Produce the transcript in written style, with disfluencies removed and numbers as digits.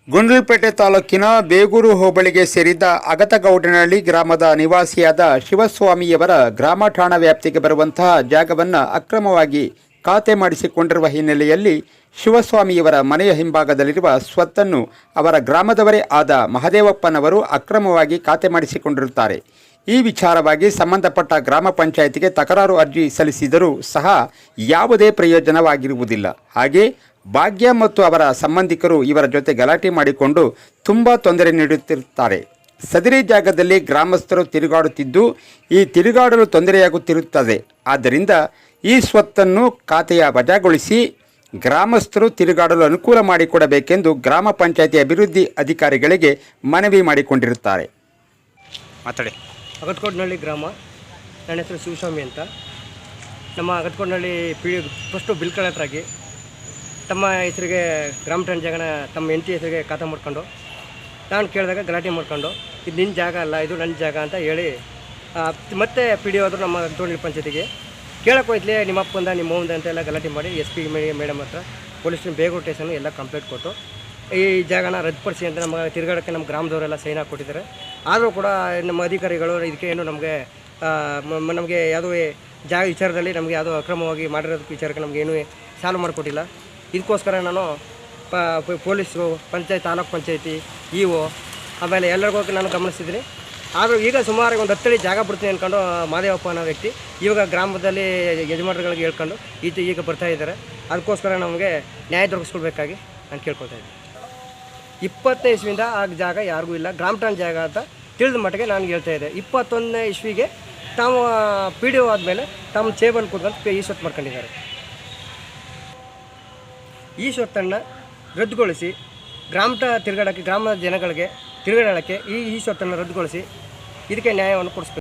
ಗುಂಡ್ಲುಪೇಟೆ ತಾಲೂಕಿನ ಬೇಗೂರು ಹೋಬಳಿಗೆ ಸೇರಿದ ಅಗತಗೌಡನಹಳ್ಳಿ ಗ್ರಾಮದ ನಿವಾಸಿಯಾದ ಶಿವಸ್ವಾಮಿಯವರ ಗ್ರಾಮ ಠಾಣಾ ವ್ಯಾಪ್ತಿಗೆ ಬರುವಂತಹ ಜಾಗವನ್ನು ಅಕ್ರಮವಾಗಿ ಖಾತೆ ಮಾಡಿಸಿಕೊಂಡಿರುವ ಹಿನ್ನೆಲೆಯಲ್ಲಿ ಶಿವಸ್ವಾಮಿಯವರ ಮನೆಯ ಹಿಂಭಾಗದಲ್ಲಿರುವ ಸ್ವತ್ತನ್ನು ಅವರ ಗ್ರಾಮದವರೇ ಆದ ಮಹದೇವಪ್ಪನವರು ಅಕ್ರಮವಾಗಿ ಖಾತೆ ಮಾಡಿಸಿಕೊಂಡಿರುತ್ತಾರೆ. ಈ ವಿಚಾರವಾಗಿ ಸಂಬಂಧಪಟ್ಟ ಗ್ರಾಮ ಪಂಚಾಯಿತಿಗೆ ತಕರಾರು ಅರ್ಜಿ ಸಲ್ಲಿಸಿದರೂ ಸಹ ಯಾವುದೇ ಪ್ರಯೋಜನವಾಗಿರುವುದಿಲ್ಲ. ಹಾಗೆ ಭಾಗ್ಯ ಮತ್ತು ಅವರ ಸಂಬಂಧಿಕರು ಇವರ ಜೊತೆ ಗಲಾಟೆ ಮಾಡಿಕೊಂಡು ತುಂಬ ತೊಂದರೆ ನೀಡುತ್ತಿರುತ್ತಾರೆ. ಸದರಿ ಜಾಗದಲ್ಲಿ ಗ್ರಾಮಸ್ಥರು ತಿರುಗಾಡುತ್ತಿದ್ದು ಈ ತಿರುಗಾಡಲು ತೊಂದರೆಯಾಗುತ್ತಿರುತ್ತದೆ. ಆದ್ದರಿಂದ ಈ ಸ್ವತ್ತನ್ನು ಖಾತೆಯ ವಜಾಗೊಳಿಸಿ ಗ್ರಾಮಸ್ಥರು ತಿರುಗಾಡಲು ಅನುಕೂಲ ಮಾಡಿಕೊಡಬೇಕೆಂದು ಗ್ರಾಮ ಪಂಚಾಯಿತಿ ಅಭಿವೃದ್ಧಿ ಅಧಿಕಾರಿಗಳಿಗೆ ಮನವಿ ಮಾಡಿಕೊಂಡಿರುತ್ತಾರೆ. ಮಾತಾಡಿ. ಅಗತಗೌಡನಹಳ್ಳಿ ಗ್ರಾಮ. ನನ್ನ ಹೆಸರು ಶಿವಸ್ವಾಮಿ ಅಂತ. ನಮ್ಮ ಅಗತಗೌಡನಹಳ್ಳಿ ಫಸ್ಟು ಬಿಲ್ ಕಲೆಕ್ಟ್ರಾಗಿ ತಮ್ಮ ಹೆಸರಿಗೆ ಗ್ರಾಮ ಠಾಣೆ ಜಾಗನ ತಮ್ಮ ಹೆಂಡತಿ ಹೆಸರಿಗೆ ಖಾತೆ ಮಾಡ್ಕೊಂಡು ನಾನು ಕೇಳಿದಾಗ ಗಲಾಟೆ ಮಾಡ್ಕೊಂಡು ಇದು ನಿನ್ನ ಜಾಗ ಅಲ್ಲ, ಇದು ನನ್ನ ಜಾಗ ಅಂತ ಹೇಳಿ ಮತ್ತೆ ಪಿ ಡಿ ಹೋದ್ರು ನಮ್ಮ ಅಗತಗೌಡನಹಳ್ಳಿ ಪಂಚಾಯತಿಗೆ ಕೇಳಕ್ಕೆ ಹೋಯ್ತಲೇ ನಿಮ್ಮ ಅಪ್ಪಂದ ನಿಮ್ಮ ಅವ್ವಂದ ಅಂತೆಲ್ಲ ಗಲಾಟೆ ಮಾಡಿ ಎಸ್ ಪಿ ಮೇಡಮ್ ಹತ್ರ ಪೊಲೀಸ್ ಬೇಗೂರು ಸ್ಟೇಷನ್ ಎಲ್ಲ ಕಂಪ್ಲೇಂಟ್ ಕೊಟ್ಟು ಈ ಜಾಗನ ರದ್ದುಪಡಿಸಿ ಅಂತ ನಮ್ಮ ತಿರುಗಾಡೋಕ್ಕೆ ನಮ್ಮ ಗ್ರಾಮದವರೆಲ್ಲ ಸೈನ್ ಹಾಕ್ಕೊಟ್ಟಿದ್ದಾರೆ. ಆದರೂ ಕೂಡ ನಮ್ಮ ಅಧಿಕಾರಿಗಳು ಇದಕ್ಕೆ ಏನು ನಮಗೆ ಯಾವುದೋ ಜಾಗ ವಿಚಾರದಲ್ಲಿ ನಮಗೆ ಯಾವುದೋ ಅಕ್ರಮವಾಗಿ ಮಾಡಿರೋದಕ್ಕೆ ವಿಚಾರಕ್ಕೆ ನಮಗೇನು ಸಾಲ್ವ್ ಮಾಡಿಕೊಟ್ಟಿಲ್ಲ. ಇದಕ್ಕೋಸ್ಕರ ನಾನು ಪೊಲೀಸರು, ಪಂಚಾಯತ್, ತಾಲೂಕು ಪಂಚಾಯತಿ, ಇಒ ಆಮೇಲೆ ಎಲ್ಲರಿಗೂ ಹೋಗಿ ನಾನು ಗಮನಿಸಿದ್ದೀನಿ. ಆದರೂ ಈಗ ಸುಮಾರು ಒಂದು 10 ಅಡಿ ಜಾಗ ಬಿಡ್ತೀನಿ ಅಂದ್ಕೊಂಡು ಮಹದೇವಪ್ಪ ಅನ್ನೋ ವ್ಯಕ್ತಿ ಇವಾಗ ಗ್ರಾಮದಲ್ಲಿ ಯಜಮಾನರುಗಳಿಗೆ ಹೇಳ್ಕೊಂಡು ಈಗ ಬರ್ತಾ ಇದ್ದಾರೆ. ಅದಕ್ಕೋಸ್ಕರ ನಮಗೆ ನ್ಯಾಯ ದೊರಕಿಸ್ಕೊಳ್ಬೇಕಾಗಿ ನಾನು ಕೇಳ್ಕೊತಾ ಇದ್ದೀನಿ. 20ನೇ ಇಸ್ವಿಯಿಂದ ಆ ಜಾಗ ಯಾರಿಗೂ ಇಲ್ಲ, ಗ್ರಾಮ ಠಾಣೆ ಜಾಗ ಅಂತ ತಿಳಿದ ಮಟ್ಟಿಗೆ ನಾನು ಹೇಳ್ತಾ ಇದ್ದೆ. 21ನೇ ಇಸ್ವಿಗೆ ತಾವು ಪಿ ಡಿ ಒ ಆದಮೇಲೆ ತಮ್ಮ ಚೇಬಲ್ ಕೂತ್ಕೊಂಡು ಈ ಸ್ವತ್ತು ಮಾಡ್ಕೊಂಡಿದ್ದಾರೆ. ಈ ಸ್ವತ್ತನ್ನು ರದ್ದುಗೊಳಿಸಿ ಗ್ರಾಮದ ಜನಗಳಿಗೆ ತಿರುಗಾಡೋಕ್ಕೆ ಈ ಸ್ವತ್ತನ್ನು ರದ್ದುಗೊಳಿಸಿ ಇದಕ್ಕೆ ನ್ಯಾಯವನ್ನು ಕೊಡಿಸ್ಬೇಕು.